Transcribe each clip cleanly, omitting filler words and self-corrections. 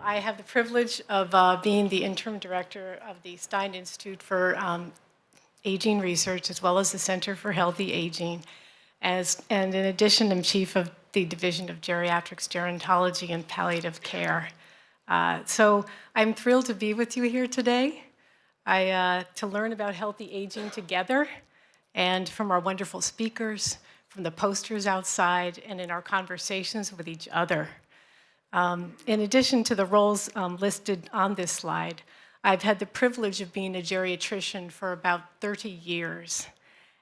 I have the privilege of being the interim director of the Stein Institute for Aging Research, as well as the Center for Healthy Aging. And in addition, I'm chief of the Division of Geriatrics, Gerontology, and Palliative Care. So I'm thrilled to be with you here today to learn about healthy aging together, and from our wonderful speakers, from the posters outside, and in our conversations with each other. In addition to the roles listed on this slide, I've had the privilege of being a geriatrician for about 30 years.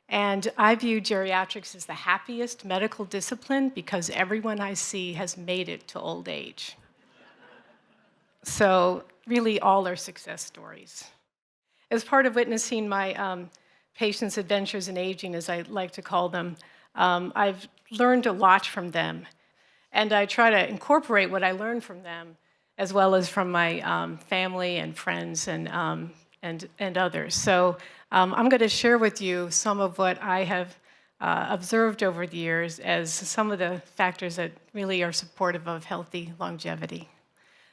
And I view geriatrics as the happiest medical discipline because everyone I see has made it to old age. So really all are success stories. As part of witnessing my patients' adventures in aging, as I like to call them, I've learned a lot from them. And I try to incorporate what I learned from them, as well as from my family and friends and others. So I'm going to share with you some of what I have observed over the years as some of the factors that really are supportive of healthy longevity.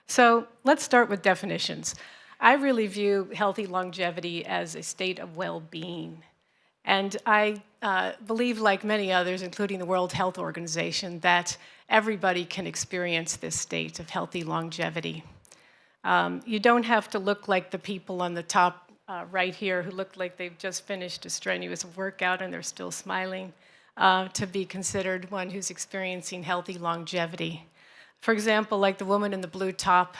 So let's start with definitions. I really view healthy longevity as a state of well-being. And I believe, like many others, including the World Health Organization, that everybody can experience this state of healthy longevity. You don't have to look like the people on the top right here who look like they've just finished a strenuous workout and they're still smiling to be considered one who's experiencing healthy longevity. For example, like the woman in the blue top,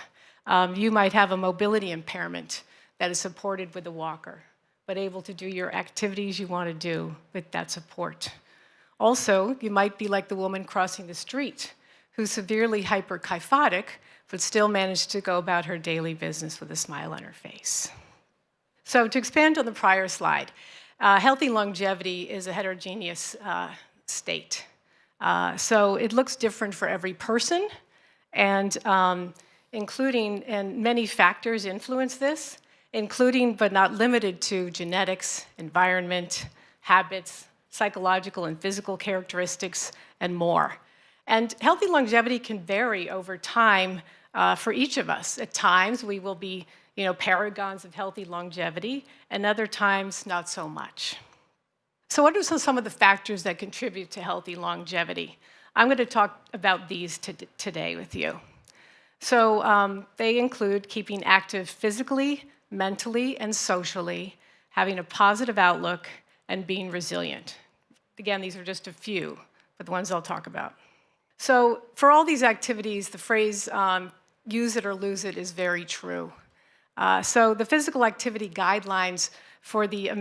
you might have a mobility impairment that is supported with a walker, but able to do your activities you want to do with that support. Also, you might be like the woman crossing the street, who's severely hyperkyphotic, but still managed to go about her daily business with a smile on her face. So to expand on the prior slide, healthy longevity is a heterogeneous state. So it looks different for every person, and many factors influence this, including but not limited to genetics, environment, habits, psychological and physical characteristics, and more. And healthy longevity can vary over time for each of us. At times, we will be paragons of healthy longevity, and other times, not so much. So what are some of the factors that contribute to healthy longevity? I'm going to talk about these today with you. So they include keeping active physically, mentally, and socially, having a positive outlook, and being resilient. Again, these are just a few, but the ones I'll talk about. So for all these activities, the phrase use it or lose it is very true. So the physical activity guidelines for the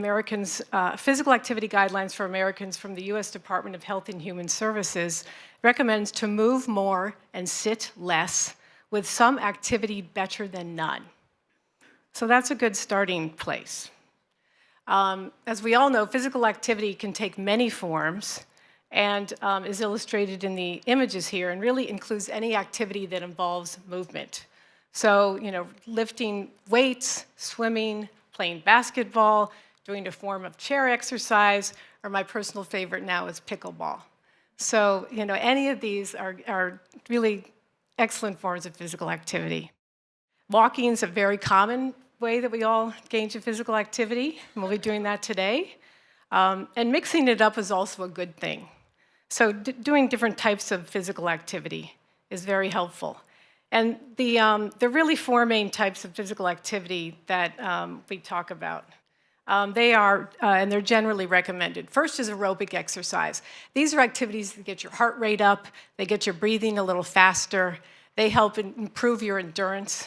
physical activity guidelines for Americans from the U.S. Department of Health and Human Services recommends to move more and sit less, with some activity better than none. So that's a good starting place. As we all know, physical activity can take many forms and is illustrated in the images here, and really includes any activity that involves movement. So, lifting weights, swimming, playing basketball, doing a form of chair exercise, or my personal favorite now is pickleball. So, any of these are really excellent forms of physical activity. Walking is a very common way that we all engage in physical activity, and we'll be doing that today. And mixing it up is also a good thing. So doing different types of physical activity is very helpful. And there are really four main types of physical activity that we talk about. They are, and they're generally recommended. First is aerobic exercise. These are activities that get your heart rate up, they get your breathing a little faster, they help improve your endurance.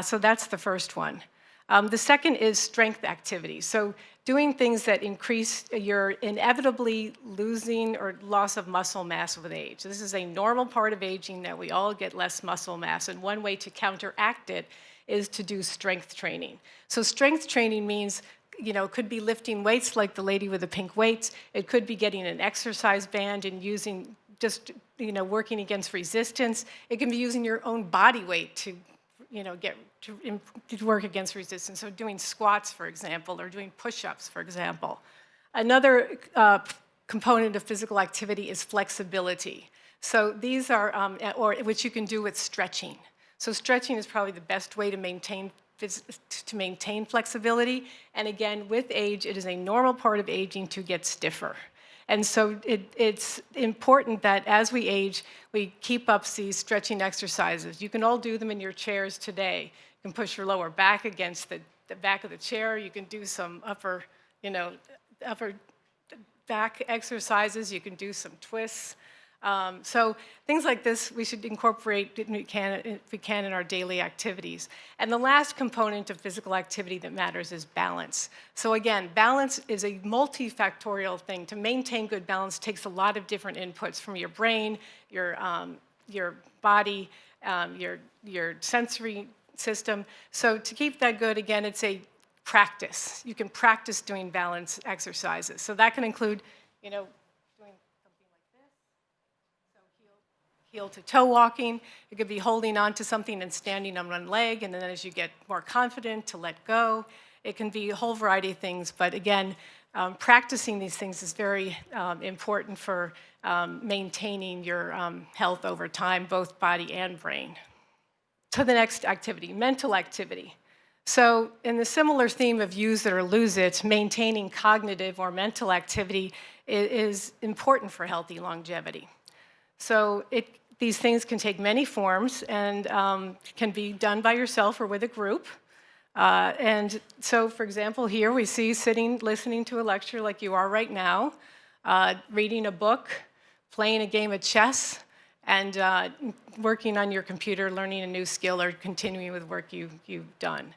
So that's the first one. The second is strength activities. So doing things that increase your inevitably losing or loss of muscle mass with age. This is a normal part of aging that we all get less muscle mass, and one way to counteract it is to do strength training. So strength training means, it could be lifting weights like the lady with the pink weights. It could be getting an exercise band and using working against resistance. It can be using your own body weight to work against resistance. So doing squats, for example, or doing push-ups, for example. Another component of physical activity is flexibility. So these are, which you can do with stretching. So stretching is probably the best way to maintain flexibility. And again, with age, it is a normal part of aging to get stiffer. And so it's important that as we age, we keep up these stretching exercises. You can all do them in your chairs today. You can push your lower back against the back of the chair. You can do some upper back exercises. You can do some twists. So things like this we should incorporate if we can in our daily activities. And the last component of physical activity that matters is balance. So again, balance is a multifactorial thing. To maintain good balance takes a lot of different inputs from your brain, your body, your sensory system. So to keep that good, again, it's a practice. You can practice doing balance exercises. So that can include, doing something like this. So heel to toe walking. It could be holding on to something and standing on one leg, and then as you get more confident, to let go. It can be a whole variety of things, but again, practicing these things is very important for maintaining your health over time, both body and brain. To the next activity, mental activity. So in the similar theme of use it or lose it, maintaining cognitive or mental activity is important for healthy longevity. So these things can take many forms and can be done by yourself or with a group. And so, for example, here we see sitting, listening to a lecture like you are right now, reading a book, playing a game of chess, and working on your computer, learning a new skill, or continuing with work you've done.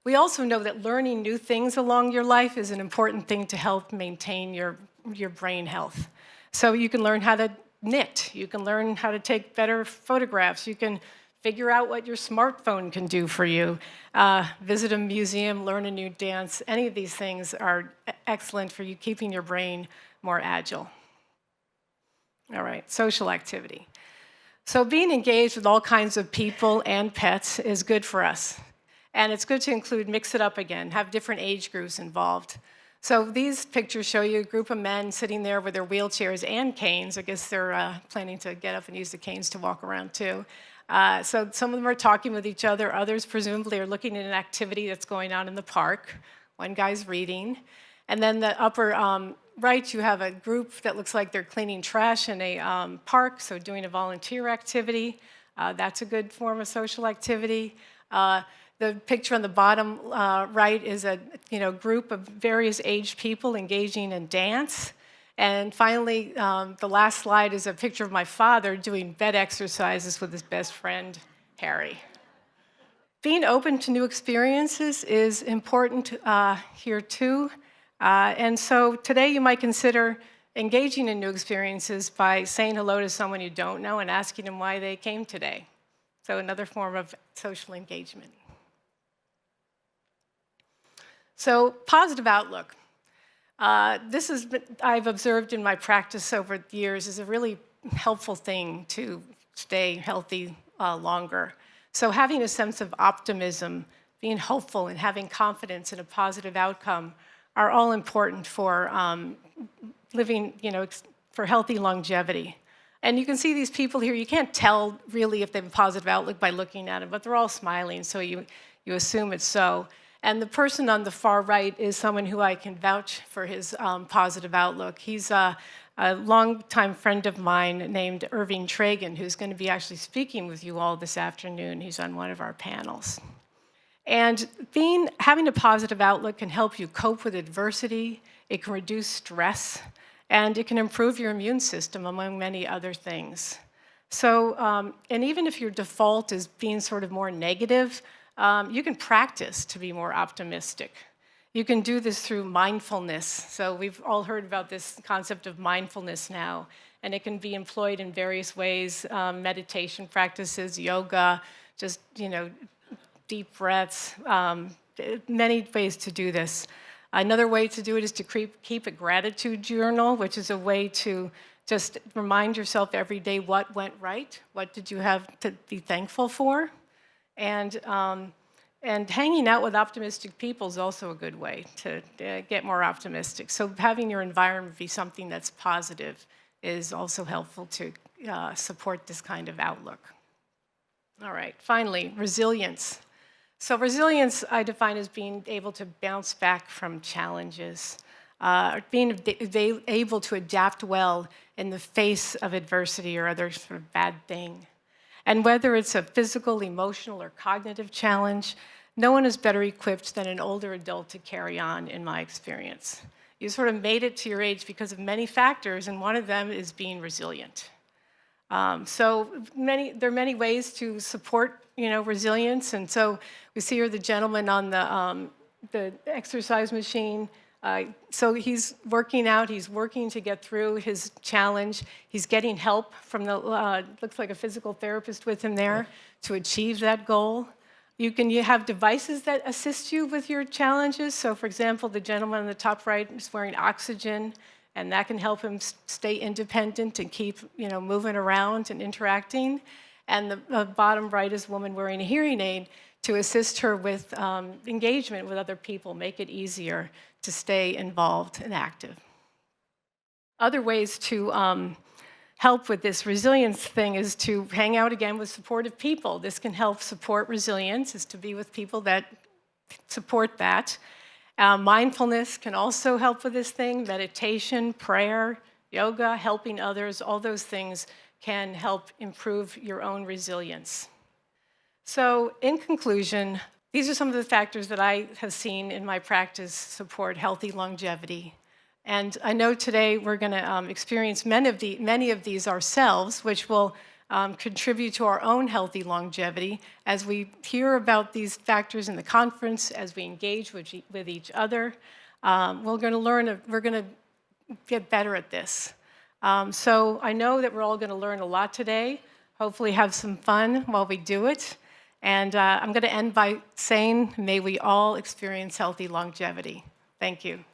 We also know that learning new things along your life is an important thing to help maintain your brain health. So you can learn how to knit, you can learn how to take better photographs, you can figure out what your smartphone can do for you, visit a museum, learn a new dance. Any of these things are excellent for you keeping your brain more agile. All right, social activity. So being engaged with all kinds of people and pets is good for us. And it's good to mix it up again, have different age groups involved. So these pictures show you a group of men sitting there with their wheelchairs and canes. I guess they're planning to get up and use the canes to walk around too. So some of them are talking with each other. Others presumably are looking at an activity that's going on in the park. One guy's reading. And then the upper right, you have a group that looks like they're cleaning trash in a park, so doing a volunteer activity. That's a good form of social activity. The picture on the bottom right is a group of various aged people engaging in dance. And finally, the last slide is a picture of my father doing bed exercises with his best friend, Harry. Being open to new experiences is important here too. And so today you might consider engaging in new experiences by saying hello to someone you don't know and asking them why they came today. So another form of social engagement. So positive outlook. I've observed in my practice over the years, is a really helpful thing to stay healthy longer. So having a sense of optimism, being hopeful, and having confidence in a positive outcome are all important for living, for healthy longevity. And you can see these people here, you can't tell really if they have a positive outlook by looking at them, but they're all smiling, so you assume it's so. And the person on the far right is someone who I can vouch for his positive outlook. He's a longtime friend of mine named Irving Tragan, who's going to be actually speaking with you all this afternoon. He's on one of our panels. And having a positive outlook can help you cope with adversity, it can reduce stress, and it can improve your immune system, among many other things. So, and even if your default is being sort of more negative, you can practice to be more optimistic. You can do this through mindfulness. So we've all heard about this concept of mindfulness now, and it can be employed in various ways, meditation practices, yoga, just, deep breaths, many ways to do this. Another way to do it is to keep a gratitude journal, which is a way to just remind yourself every day what went right, what did you have to be thankful for. And hanging out with optimistic people is also a good way to get more optimistic. So having your environment be something that's positive is also helpful to support this kind of outlook. All right, finally, resilience. So resilience I define as being able to bounce back from challenges, being able to adapt well in the face of adversity or other sort of bad thing. And whether it's a physical, emotional, or cognitive challenge, no one is better equipped than an older adult to carry on, in my experience. You sort of made it to your age because of many factors, and one of them is being resilient. There are many ways to support, resilience, and so we see here the gentleman on the exercise machine. So he's working out. He's working to get through his challenge. He's getting help from looks like a physical therapist with him there to achieve that goal. You have devices that assist you with your challenges. So, for example, the gentleman on the top right is wearing oxygen, and that can help him stay independent and keep, moving around and interacting. And the bottom right is a woman wearing a hearing aid to assist her with engagement with other people, make it easier to stay involved and active. Other ways to help with this resilience thing is to hang out again with supportive people. This can help support resilience, is to be with people that support that. Mindfulness can also help with this thing. Meditation, prayer, yoga, helping others, all those things can help improve your own resilience. So in conclusion, these are some of the factors that I have seen in my practice support healthy longevity. And I know today we're going to experience many of these ourselves, which will contribute to our own healthy longevity as we hear about these factors in the conference, as we engage with each other. We're going to get better at this. So I know that we're all going to learn a lot today, hopefully have some fun while we do it. And I'm going to end by saying, may we all experience healthy longevity. Thank you.